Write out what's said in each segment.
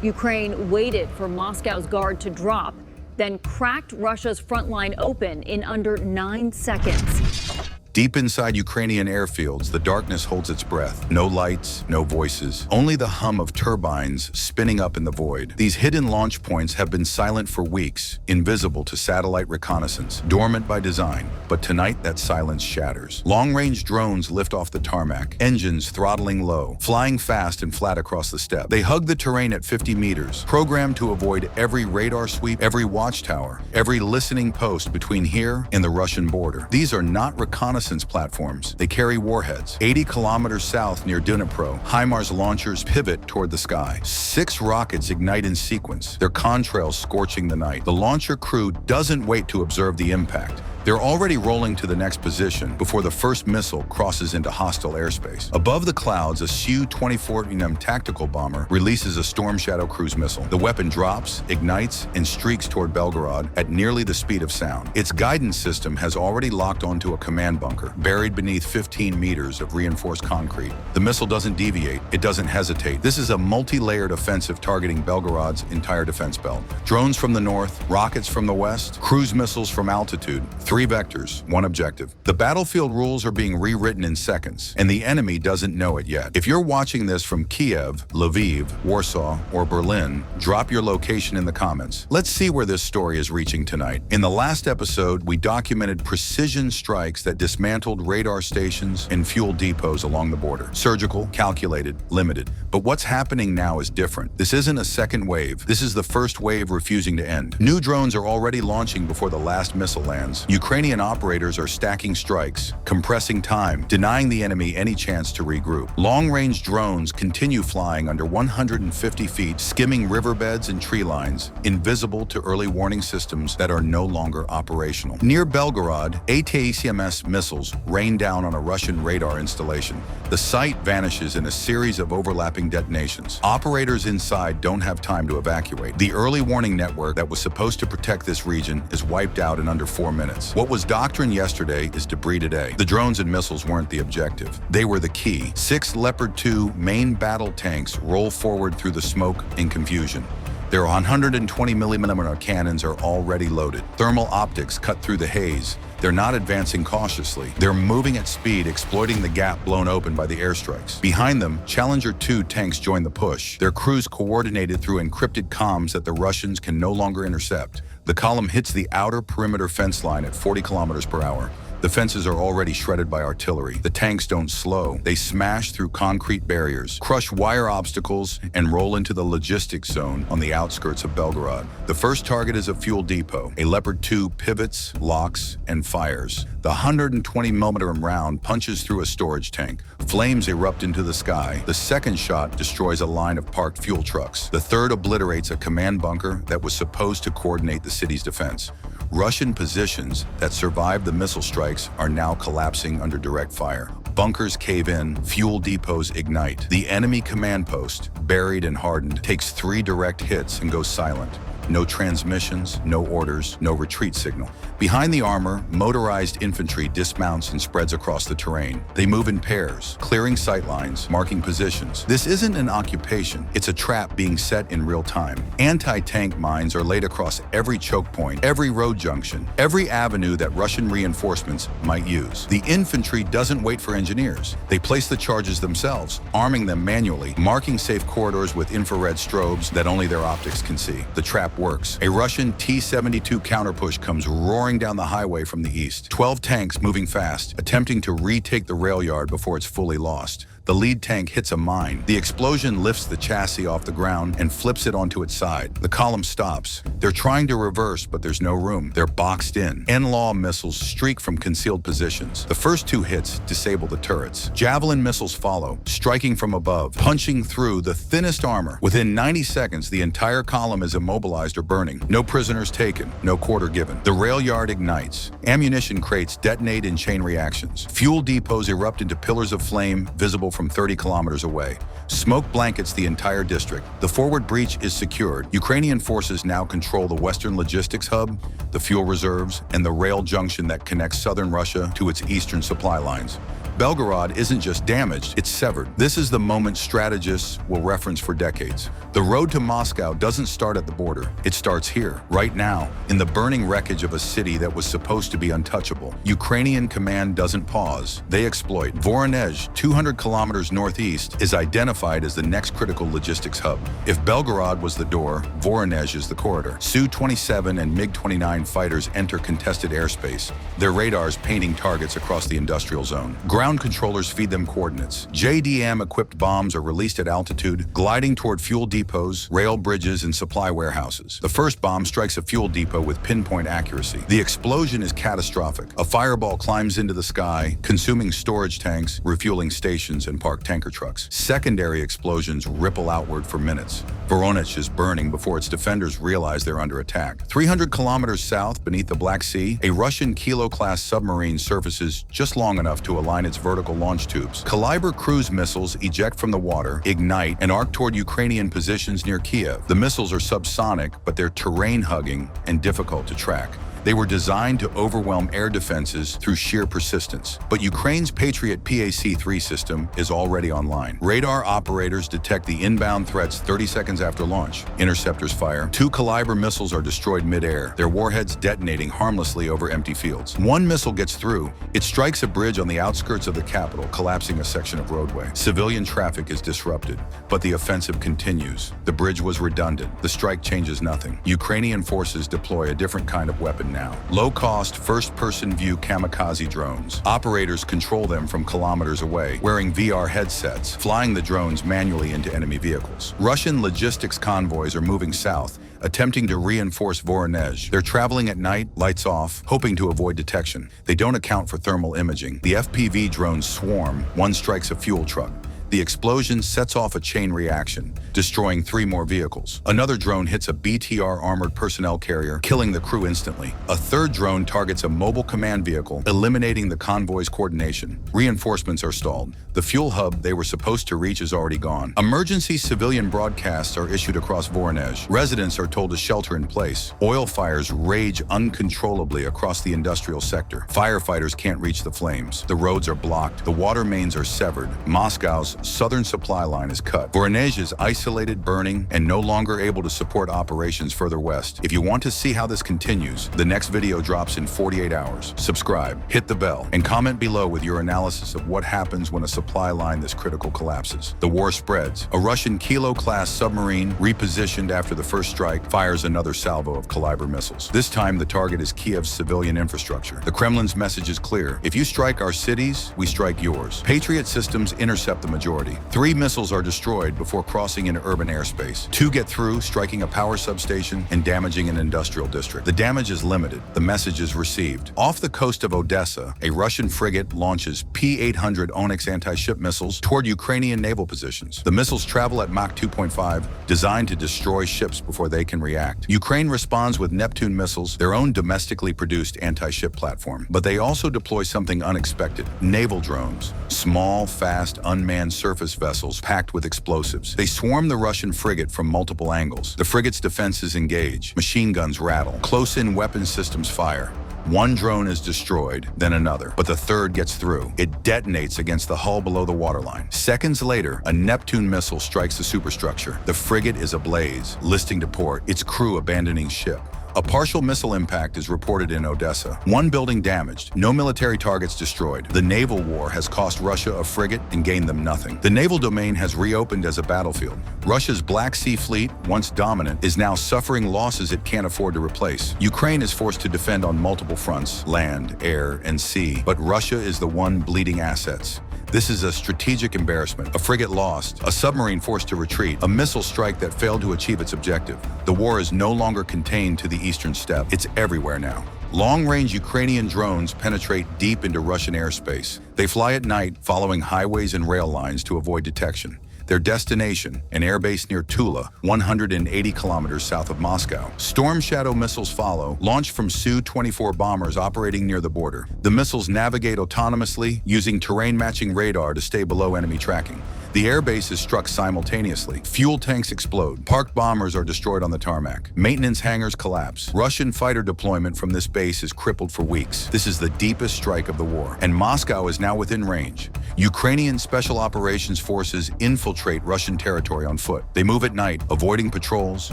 Ukraine waited for Moscow's guard to drop, then cracked Russia's front line open in under 9 seconds. Deep inside Ukrainian airfields, the darkness holds its breath. No lights, no voices, only the hum of turbines spinning up in the void. These hidden launch points have been silent for weeks, invisible to satellite reconnaissance, dormant by design. But tonight, that silence shatters. Long-range drones lift off the tarmac, engines throttling low, flying fast and flat across the steppe. They hug the terrain at 50 meters, programmed to avoid every radar sweep, every watchtower, every listening post between here and the Russian border. These are not reconnaissance platforms. They carry warheads. 80 kilometers south near Dnipro, HIMARS launchers pivot toward the sky. 6 rockets ignite in sequence, their contrails scorching the night. The launcher crew doesn't wait to observe the impact. They're already rolling to the next position before the first missile crosses into hostile airspace. Above the clouds, a Su-24M tactical bomber releases a Storm Shadow cruise missile. The weapon drops, ignites, and streaks toward Belgorod at nearly the speed of sound. Its guidance system has already locked onto a command bunker, buried beneath 15 meters of reinforced concrete. The missile doesn't deviate, it doesn't hesitate. This is a multi-layered offensive targeting Belgorod's entire defense belt. Drones from the north, rockets from the west, cruise missiles from altitude. 3 vectors, 1 objective. The battlefield rules are being rewritten in seconds, and the enemy doesn't know it yet. If you're watching this from Kiev, Lviv, Warsaw, or Berlin, drop your location in the comments. Let's see where this story is reaching tonight. In the last episode, we documented precision strikes that dismantled radar stations and fuel depots along the border. Surgical, calculated, limited. But what's happening now is different. This isn't a second wave. This is the first wave refusing to end. New drones are already launching before the last missile lands. Ukrainian operators are stacking strikes, compressing time, denying the enemy any chance to regroup. Long-range drones continue flying under 150 feet, skimming riverbeds and tree lines, invisible to early warning systems that are no longer operational. Near Belgorod, ATACMS missiles rain down on a Russian radar installation. The site vanishes in a series of overlapping detonations. Operators inside don't have time to evacuate. The early warning network that was supposed to protect this region is wiped out in under 4 minutes. What was doctrine yesterday is debris today. The drones and missiles weren't the objective. They were the key. 6 Leopard 2 main battle tanks roll forward through the smoke and confusion. Their 120mm cannons are already loaded. Thermal optics cut through the haze. They're not advancing cautiously. They're moving at speed, exploiting the gap blown open by the airstrikes. Behind them, Challenger 2 tanks join the push, their crews coordinated through encrypted comms that the Russians can no longer intercept. The column hits the outer perimeter fence line at 40 kilometers per hour. The fences are already shredded by artillery. The tanks don't slow. They smash through concrete barriers, crush wire obstacles, and roll into the logistics zone on the outskirts of Belgorod. The first target is a fuel depot. A Leopard 2 pivots, locks, and fires. The 120mm round punches through a storage tank. Flames erupt into the sky. The second shot destroys a line of parked fuel trucks. The third obliterates a command bunker that was supposed to coordinate the city's defense. Russian positions that survived the missile strikes are now collapsing under direct fire. Bunkers cave in, fuel depots ignite. The enemy command post, buried and hardened, takes 3 direct hits and goes silent. No transmissions, no orders, no retreat signal. Behind the armor, motorized infantry dismounts and spreads across the terrain. They move in pairs, clearing sight lines, marking positions. This isn't an occupation, it's a trap being set in real time. Anti-tank mines are laid across every choke point, every road junction, every avenue that Russian reinforcements might use. The infantry doesn't wait for engineers. They place the charges themselves, arming them manually, marking safe corridors with infrared strobes that only their optics can see. The trap works. A Russian T-72 counterpush comes roaring down the highway from the east. 12 tanks moving fast, attempting to retake the rail yard before it's fully lost. The lead tank hits a mine. The explosion lifts the chassis off the ground and flips it onto its side. The column stops. They're trying to reverse, but there's no room. They're boxed in. NLAW missiles streak from concealed positions. The first 2 hits disable the turrets. Javelin missiles follow, striking from above, punching through the thinnest armor. Within 90 seconds, the entire column is immobilized or burning. No prisoners taken, no quarter given. The rail yard ignites. Ammunition crates detonate in chain reactions. Fuel depots erupt into pillars of flame visible from 30 kilometers away. Smoke blankets the entire district. The forward breach is secured. Ukrainian forces now control the western logistics hub, the fuel reserves, and the rail junction that connects southern Russia to its eastern supply lines. Belgorod isn't just damaged, it's severed. This is the moment strategists will reference for decades. The road to Moscow doesn't start at the border. It starts here, right now, in the burning wreckage of a city that was supposed to be untouchable. Ukrainian command doesn't pause. They exploit. Voronezh, 200 kilometers northeast, is identified as the next critical logistics hub. If Belgorod was the door, Voronezh is the corridor. Su-27 and MiG-29 fighters enter contested airspace, their radars painting targets across the industrial zone. Ground controllers feed them coordinates. JDAM-equipped bombs are released at altitude, gliding toward fuel depots, rail bridges, and supply warehouses. The first bomb strikes a fuel depot with pinpoint accuracy. The explosion is catastrophic. A fireball climbs into the sky, consuming storage tanks, refueling stations, and parked tanker trucks. Secondary explosions ripple outward for minutes. Voronezh is burning before its defenders realize they're under attack. 300 kilometers south, beneath the Black Sea, a Russian Kilo-class submarine surfaces just long enough to align its vertical launch tubes. Caliber cruise missiles eject from the water, ignite, and arc toward Ukrainian positions near Kiev. The missiles are subsonic, but they're terrain-hugging and difficult to track. They were designed to overwhelm air defenses through sheer persistence. But Ukraine's Patriot PAC-3 system is already online. Radar operators detect the inbound threats 30 seconds after launch. Interceptors fire. 2 Caliber missiles are destroyed mid-air, their warheads detonating harmlessly over empty fields. One missile gets through. It strikes a bridge on the outskirts of the capital, collapsing a section of roadway. Civilian traffic is disrupted, but the offensive continues. The bridge was redundant. The strike changes nothing. Ukrainian forces deploy a different kind of weapon now. Low-cost, first-person view kamikaze drones. Operators control them from kilometers away, wearing VR headsets, flying the drones manually into enemy vehicles. Russian logistics convoys are moving south, attempting to reinforce Voronezh. They're traveling at night, lights off, hoping to avoid detection. They don't account for thermal imaging. The FPV drones swarm. One strikes a fuel truck. The explosion sets off a chain reaction, destroying 3 more vehicles. Another drone hits a BTR armored personnel carrier, killing the crew instantly. A third drone targets a mobile command vehicle, eliminating the convoy's coordination. Reinforcements are stalled. The fuel hub they were supposed to reach is already gone. Emergency civilian broadcasts are issued across Voronezh. Residents are told to shelter in place. Oil fires rage uncontrollably across the industrial sector. Firefighters can't reach the flames. The roads are blocked. The water mains are severed. Moscow's southern supply line is cut. Voronezh is isolated, burning, and no longer able to support operations further west. If you want to see how this continues, the next video drops in 48 hours. Subscribe, hit the bell, and comment below with your analysis of what happens when a supply line this critical collapses. The war spreads. A Russian Kilo-class submarine, repositioned after the first strike, fires another salvo of Caliber missiles. This time, the target is Kiev's civilian infrastructure. The Kremlin's message is clear. If you strike our cities, we strike yours. Patriot systems intercept the majority. 3 missiles are destroyed before crossing into urban airspace. 2 get through, striking a power substation and damaging an industrial district. The damage is limited. The message is received. Off the coast of Odessa, a Russian frigate launches P-800 Onyx anti-ship missiles toward Ukrainian naval positions. The missiles travel at Mach 2.5, designed to destroy ships before they can react. Ukraine responds with Neptune missiles, their own domestically produced anti-ship platform. But they also deploy something unexpected: naval drones. Small, fast, unmanned surface vessels packed with explosives. They swarm the Russian frigate from multiple angles. The frigate's defenses engage. Machine guns rattle. Close-in weapon systems fire. One drone is destroyed, then another, but the third gets through. It detonates against the hull below the waterline. Seconds later, a Neptune missile strikes the superstructure. The frigate is ablaze, listing to port, its crew abandoning ship. A partial missile impact is reported in Odessa. 1 building damaged, no military targets destroyed. The naval war has cost Russia a frigate and gained them nothing. The naval domain has reopened as a battlefield. Russia's Black Sea fleet, once dominant, is now suffering losses it can't afford to replace. Ukraine is forced to defend on multiple fronts: land, air, and sea. But Russia is the one bleeding assets. This is a strategic embarrassment. A frigate lost, a submarine forced to retreat, a missile strike that failed to achieve its objective. The war is no longer contained to the eastern steppe. It's everywhere now. Long-range Ukrainian drones penetrate deep into Russian airspace. They fly at night, following highways and rail lines to avoid detection. Their destination, an airbase near Tula, 180 kilometers south of Moscow. Storm Shadow missiles follow, launched from Su-24 bombers operating near the border. The missiles navigate autonomously, using terrain-matching radar to stay below enemy tracking. The airbase is struck simultaneously. Fuel tanks explode. Parked bombers are destroyed on the tarmac. Maintenance hangars collapse. Russian fighter deployment from this base is crippled for weeks. This is the deepest strike of the war, and Moscow is now within range. Ukrainian Special Operations Forces infiltrate Russian territory on foot. They move at night, avoiding patrols,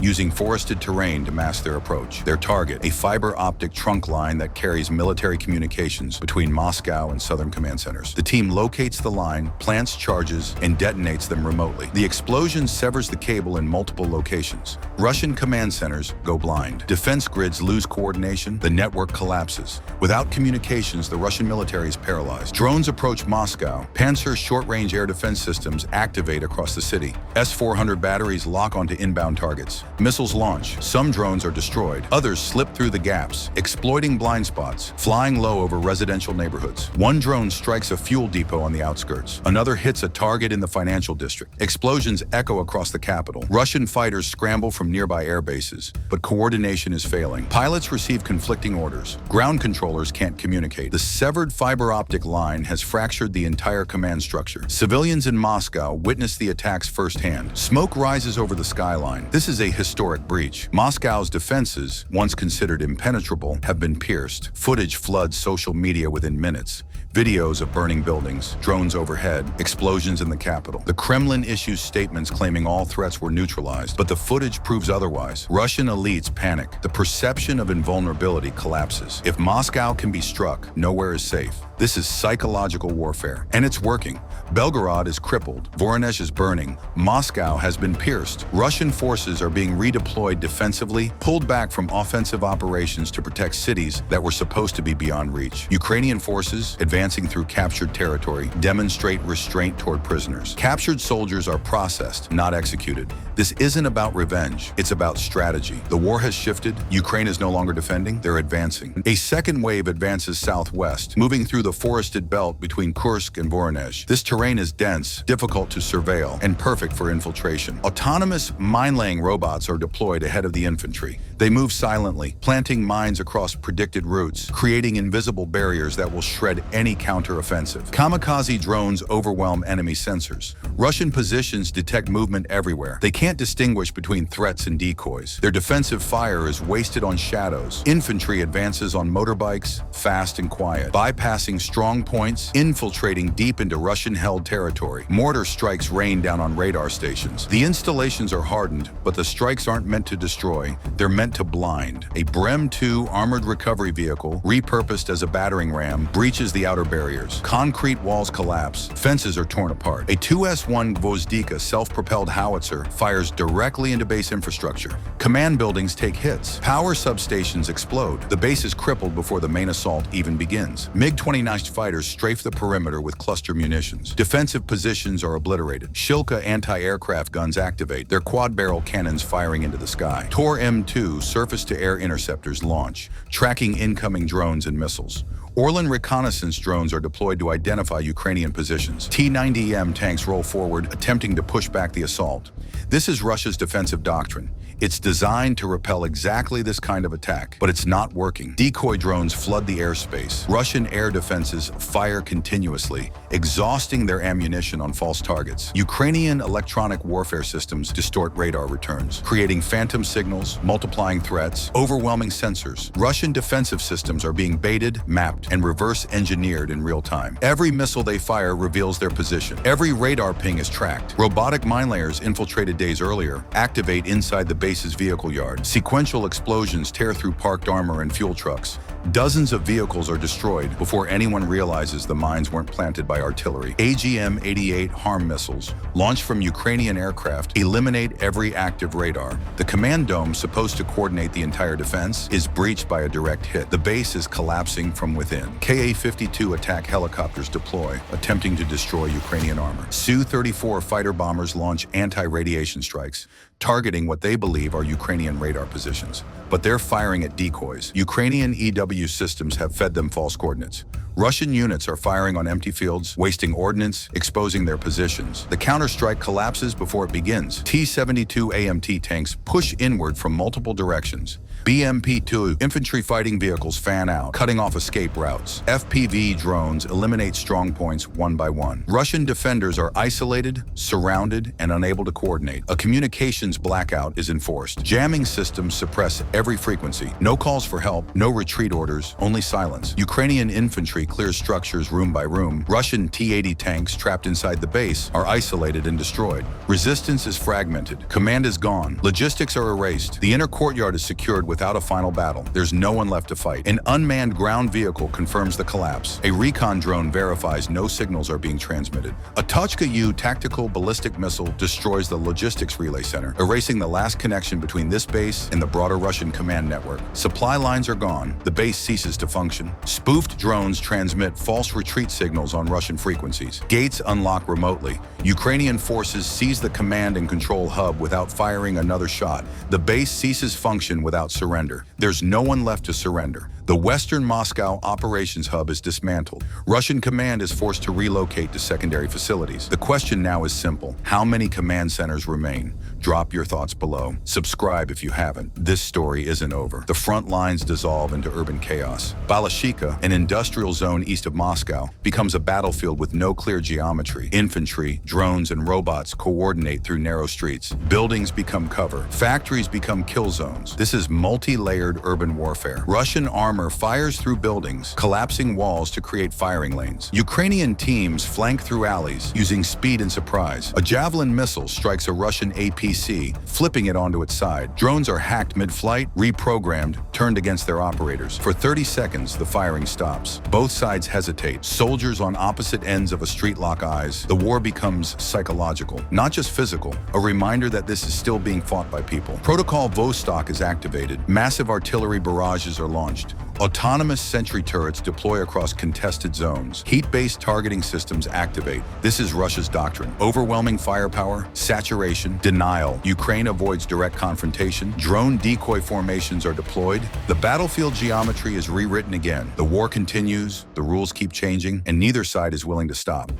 using forested terrain to mask their approach. Their target, a fiber optic trunk line that carries military communications between Moscow and southern command centers. The team locates the line, plants charges, and detonates them remotely. The explosion severs the cable in multiple locations. Russian command centers go blind. Defense grids lose coordination. The network collapses. Without communications, the Russian military is paralyzed. Drones approach Moscow. Panzer short-range air defense systems activate across the city. S-400 batteries lock onto inbound targets. Missiles launch. Some drones are destroyed. Others slip through the gaps, exploiting blind spots, flying low over residential neighborhoods. One drone strikes a fuel depot on the outskirts. Another hits a target in the financial district. Explosions echo across the capital. Russian fighters scramble from nearby air bases, but coordination is failing. Pilots receive conflicting orders. Ground controllers can't communicate. The severed fiber optic line has fractured the entire command structure. Civilians in Moscow witness the attacks firsthand. Smoke rises over the skyline. This is a historic breach. Moscow's defenses, once considered impenetrable, have been pierced. Footage floods social media within minutes. Videos of burning buildings, drones overhead, explosions in the capital. The Kremlin issues statements claiming all threats were neutralized, but the footage proves otherwise. Russian elites panic. The perception of invulnerability collapses. If Moscow can be struck, nowhere is safe. This is psychological warfare, and it's working. Belgorod is crippled. Voronezh is burning. Moscow has been pierced. Russian forces are being redeployed defensively, pulled back from offensive operations to protect cities that were supposed to be beyond reach. Ukrainian forces, advancing through captured territory, demonstrate restraint toward prisoners. Captured soldiers are processed, not executed. This isn't about revenge. It's about strategy. The war has shifted. Ukraine is no longer defending. They're advancing. A second wave advances southwest, moving through the forested belt between Kursk and Voronezh. This terrain is dense, difficult to surveil, and perfect for infiltration. Autonomous mine-laying robots are deployed ahead of the infantry. They move silently, planting mines across predicted routes, creating invisible barriers that will shred any counter-offensive. Kamikaze drones overwhelm enemy sensors. Russian positions detect movement everywhere. They can't distinguish between threats and decoys. Their defensive fire is wasted on shadows. Infantry advances on motorbikes, fast and quiet, bypassing strong points, infiltrating deep into Russian-held territory. Mortar strikes rain down on radar stations. The installations are hardened, but the strikes aren't meant to destroy. They're meant to blind. A Brem 2 armored recovery vehicle, repurposed as a battering ram, breaches the outer barriers. Concrete walls collapse. Fences are torn apart. A 2S-1 Gvozdika self-propelled howitzer fires directly into base infrastructure. Command buildings take hits. Power substations explode. The base is crippled before the main assault even begins. MiG-29 fighters strafe the perimeter with cluster munitions. Defensive positions are obliterated. Shilka anti-aircraft guns activate, their quad-barrel cannons firing into the sky. Tor M2 surface-to-air interceptors launch, tracking incoming drones and missiles. Orlan reconnaissance drones are deployed to identify Ukrainian positions. T-90M tanks roll forward, attempting to push back the assault. This is Russia's defensive doctrine. It's designed to repel exactly this kind of attack, but it's not working. Decoy drones flood the airspace. Russian air defenses fire continuously, exhausting their ammunition on false targets. Ukrainian electronic warfare systems distort radar returns, creating phantom signals, multiplying threats, overwhelming sensors. Russian defensive systems are being baited, mapped, and reverse engineered in real time. Every missile they fire reveals their position. Every radar ping is tracked. Robotic mine layers infiltrated days earlier activate inside the base's vehicle yard. Sequential explosions tear through parked armor and fuel trucks. Dozens of vehicles are destroyed before anyone realizes the mines weren't planted by artillery. AGM-88 HARM missiles, launched from Ukrainian aircraft, eliminate every active radar. The command dome, supposed to coordinate the entire defense, is breached by a direct hit. The base is collapsing from within. Ka-52 attack helicopters deploy, attempting to destroy Ukrainian armor. Su-34 fighter bombers launch anti-radiation strikes, targeting what they believe are Ukrainian radar positions. But they're firing at decoys. Ukrainian EW systems have fed them false coordinates. Russian units are firing on empty fields, wasting ordnance, exposing their positions. The counterstrike collapses before it begins. T-72 AMT tanks push inward from multiple directions. BMP-2 infantry fighting vehicles fan out, cutting off escape routes. FPV drones eliminate strong points one by one. Russian defenders are isolated, surrounded, and unable to coordinate. A communications blackout is enforced. Jamming systems suppress every frequency. No calls for help, no retreat orders, only silence. Ukrainian infantry clears structures room by room. Russian T-80 tanks trapped inside the base are isolated and destroyed. Resistance is fragmented. Command is gone. Logistics are erased. The inner courtyard is secured without a final battle. There's no one left to fight. An unmanned ground vehicle confirms the collapse. A recon drone verifies no signals are being transmitted. A Tochka-U tactical ballistic missile destroys the logistics relay center, erasing the last connection between this base and the broader Russian command network. Supply lines are gone. The base ceases to function. Spoofed drones transmit false retreat signals on Russian frequencies. Gates unlock remotely. Ukrainian forces seize the command and control hub without firing another shot. The base ceases function without surrender. There's no one left to surrender. The Western Moscow operations hub is dismantled. Russian command is forced to relocate to secondary facilities. The question now is simple. How many command centers remain? Drop your thoughts below. Subscribe if you haven't. This story isn't over. The front lines dissolve into urban chaos. Balashika, an industrial zone east of Moscow, becomes a battlefield with no clear geometry. Infantry, drones, and robots coordinate through narrow streets. Buildings become cover. Factories become kill zones. This is multi-layered urban warfare. Russian armor fires through buildings, collapsing walls to create firing lanes. Ukrainian teams flank through alleys, using speed and surprise. A Javelin missile strikes a Russian APC, flipping it onto its side. Drones are hacked mid-flight, reprogrammed, turned against their operators. For 30 seconds, the firing stops. Both sides hesitate. Soldiers on opposite ends of a street lock eyes. The war becomes psychological, not just physical, a reminder that this is still being fought by people. Protocol Vostok is activated. Massive artillery barrages are launched. Autonomous sentry turrets deploy across contested zones. Heat-based targeting systems activate. This is Russia's doctrine. Overwhelming firepower, saturation, denial. Ukraine avoids direct confrontation. Drone decoy formations are deployed. The battlefield geometry is rewritten again. The war continues, the rules keep changing, and neither side is willing to stop.